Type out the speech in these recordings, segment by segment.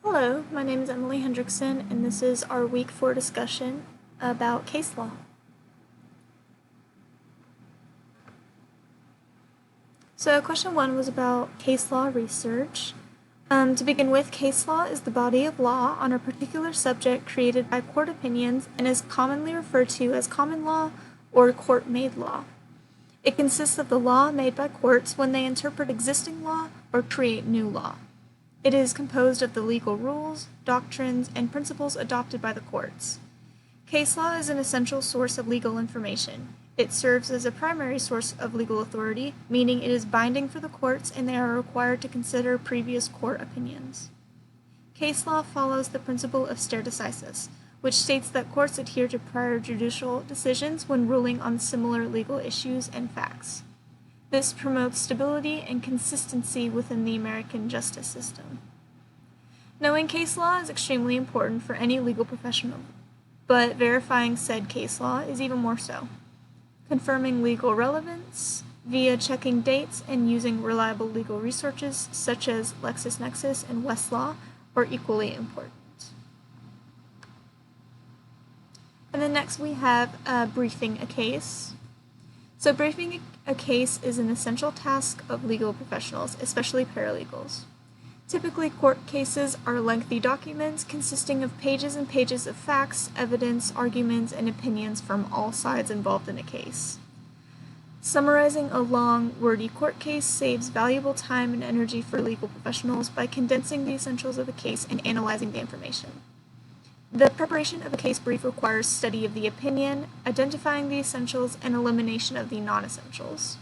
Hello, my name is Emily Hendrickson, and this is our Week 4 discussion about case law. So question 1 was about case law research. To begin with, case law is the body of law on a particular subject created by court opinions and is commonly referred to as common law or court-made law. It consists of the law made by courts when they interpret existing law or create new law. It is composed of the legal rules, doctrines, and principles adopted by the courts. Case law is an essential source of legal information. It serves as a primary source of legal authority, meaning it is binding for the courts and they are required to consider previous court opinions. Case law follows the principle of stare decisis, which states that courts adhere to prior judicial decisions when ruling on similar legal issues and facts. This promotes stability and consistency within the American justice system. Knowing case law is extremely important for any legal professional, but verifying said case law is even more so. Confirming legal relevance via checking dates and using reliable legal resources such as LexisNexis and Westlaw are equally important. And then next we have briefing a case. So briefing a case is an essential task of legal professionals, especially paralegals. Typically, court cases are lengthy documents consisting of pages and pages of facts, evidence, arguments, and opinions from all sides involved in a case. Summarizing a long, wordy court case saves valuable time and energy for legal professionals by condensing the essentials of a case and analyzing the information. The preparation of a case brief requires study of the opinion, identifying the essentials, and elimination of the non-essentials.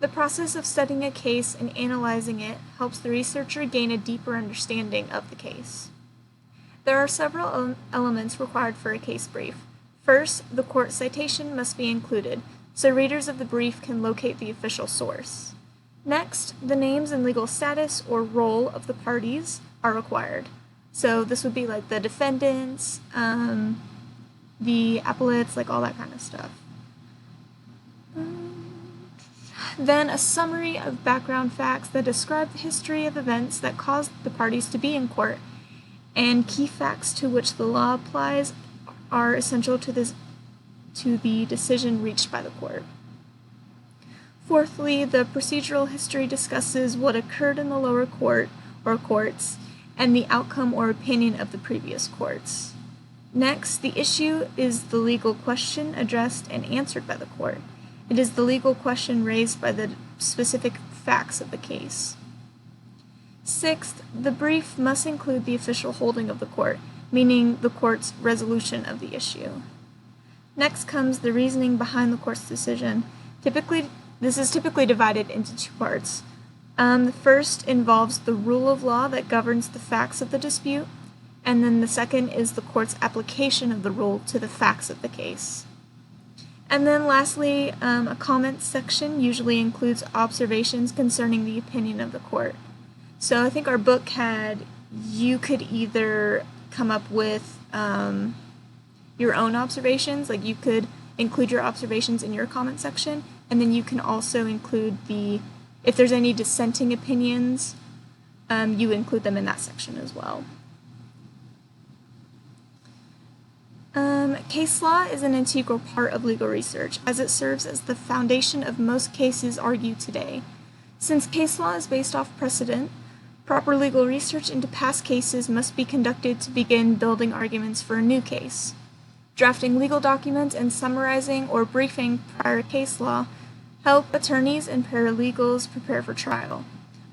The process of studying a case and analyzing it helps the researcher gain a deeper understanding of the case. There are several elements required for a case brief. First, the court citation must be included, so readers of the brief can locate the official source. Next, the names and legal status or role of the parties are required. So this would be like the defendants, the appellates, like all that kind of stuff. Then a summary of background facts that describe the history of events that caused the parties to be in court, and key facts to which the law applies are essential to the decision reached by the court. Fourthly, the procedural history discusses what occurred in the lower court or courts and the outcome or opinion of the previous courts. Next, the issue is the legal question addressed and answered by the court. It is the legal question raised by the specific facts of the case. Sixth, the brief must include the official holding of the court, meaning the court's resolution of the issue. Next comes the reasoning behind the court's decision. This is typically divided into two parts. The first involves the rule of law that governs the facts of the dispute, and then the second is the court's application of the rule to the facts of the case. And then lastly, a comment section usually includes observations concerning the opinion of the court. So I think our book you could either come up with your own observations, like you could include your observations in your comment section, and then you can also include if there's any dissenting opinions, you include them in that section as well. Case law is an integral part of legal research, as it serves as the foundation of most cases argued today. Since case law is based off precedent, proper legal research into past cases must be conducted to begin building arguments for a new case. Drafting legal documents and summarizing or briefing prior case law help attorneys and paralegals prepare for trial.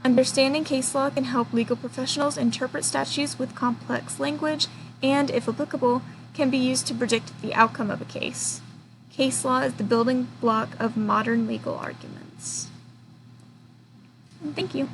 Understanding case law can help legal professionals interpret statutes with complex language and, if applicable, can be used to predict the outcome of a case. Case law is the building block of modern legal arguments. Thank you.